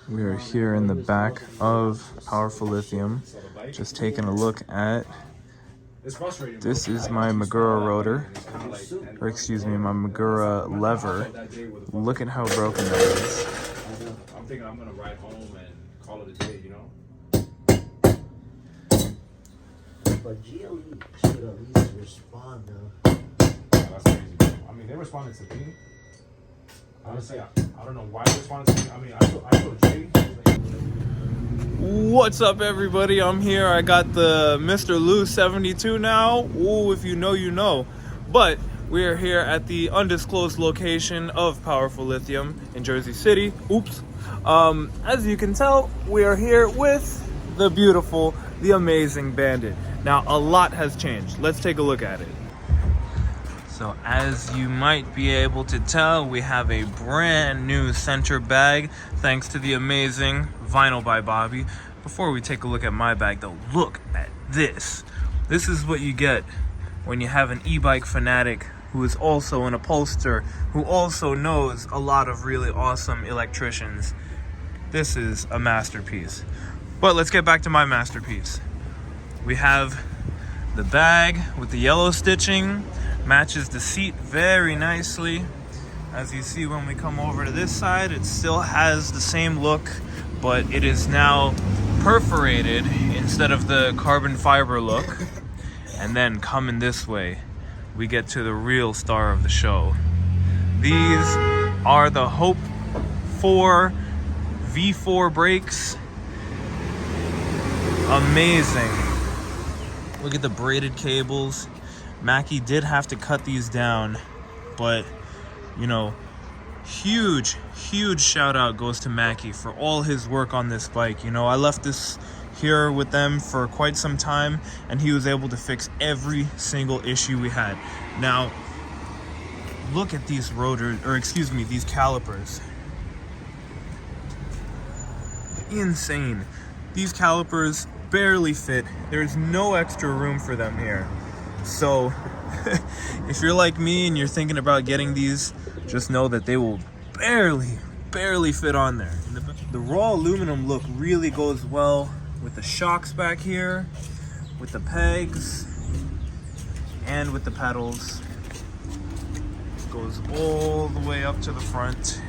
We are here in the back of Powerful Lithium, just taking a look at, this is my Magura rotor, or excuse me, my Magura lever. Look at how broken that is. I'm thinking I'm gonna ride home and call it a day, you know? But GLE should at least respond though. That's crazy. I mean, they responded to me. Honestly, I don't know why they responded to me. I mean, I told Jay. What's up, everybody? I'm here. I got the Mr. Lou 72 now. Ooh, if you know, you know. But we are here at the undisclosed location of Powerful Lithium in Jersey City. Oops. As you can tell, we are here with the beautiful, the amazing Bandit. Now, a lot has changed. Let's take a look at it. So as you might be able to tell, we have a brand new center bag thanks to the amazing Vinyl by Bobby. Before we take a look at my bag though, look at this. This is what you get when you have an e-bike fanatic who is also an upholsterer, who also knows a lot of really awesome electricians. This is a masterpiece. But let's get back to my masterpiece. We have the bag with the yellow stitching. Matches the seat very nicely. As you see, when we come over to this side, it still has the same look, but it is now perforated instead of the carbon fiber look. And then coming this way, we get to the real star of the show. These are the Hope 4 V4 brakes. Amazing. Look at the braided cables. Mackie did have to cut these down, but you know, huge shout out goes to Mackie for all his work on this bike. You know, I left this here with them for quite some time and he was able to fix every single issue we had. Now, look at these rotors, or excuse me, these calipers. Insane. These calipers barely fit. There's no extra room for them here. So if you're like me and you're thinking about getting these, just know that they will barely fit on there. The raw aluminum look really goes well with the shocks back here, with the pegs, and with the pedals. It goes all the way up to the front.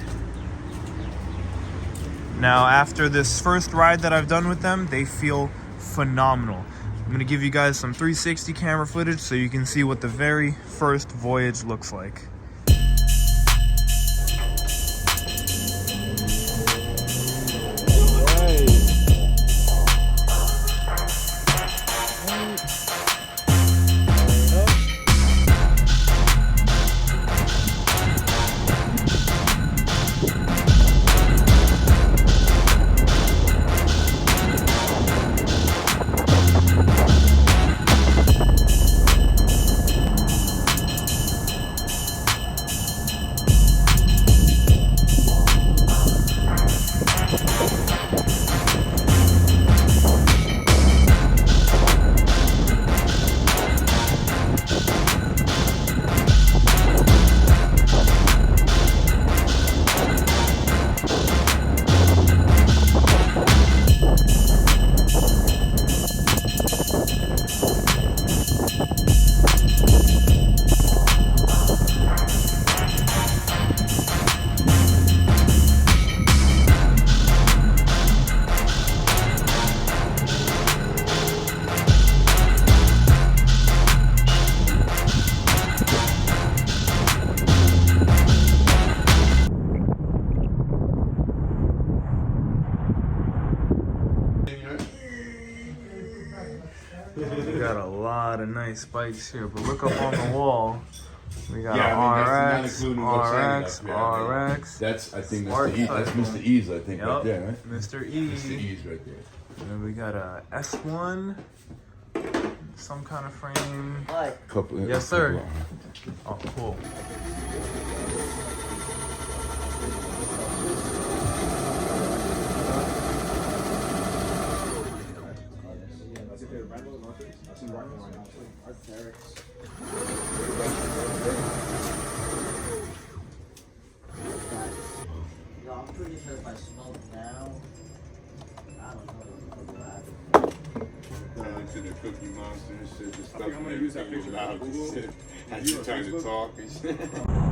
Now, after this first ride that I've done with them, they feel phenomenal. I'm gonna give you guys some 360 camera footage so you can see what the very first voyage looks like. We got a lot of nice bikes here, but look up on the wall. We got RX, RX. That's, I think that's the E. That's Mr. E's, I think, right there, right? Mr. E. Mr. E's right there. And then we got a S1, some kind of frame. Yes, sir. Oh, cool. I'm pretty sure if I smoke now, I don't know what will happen. To the Cookie Monster and shit, just I think I'm gonna use that picture loud on and Google. shit. Had You you on time to Facebook? talk and shit.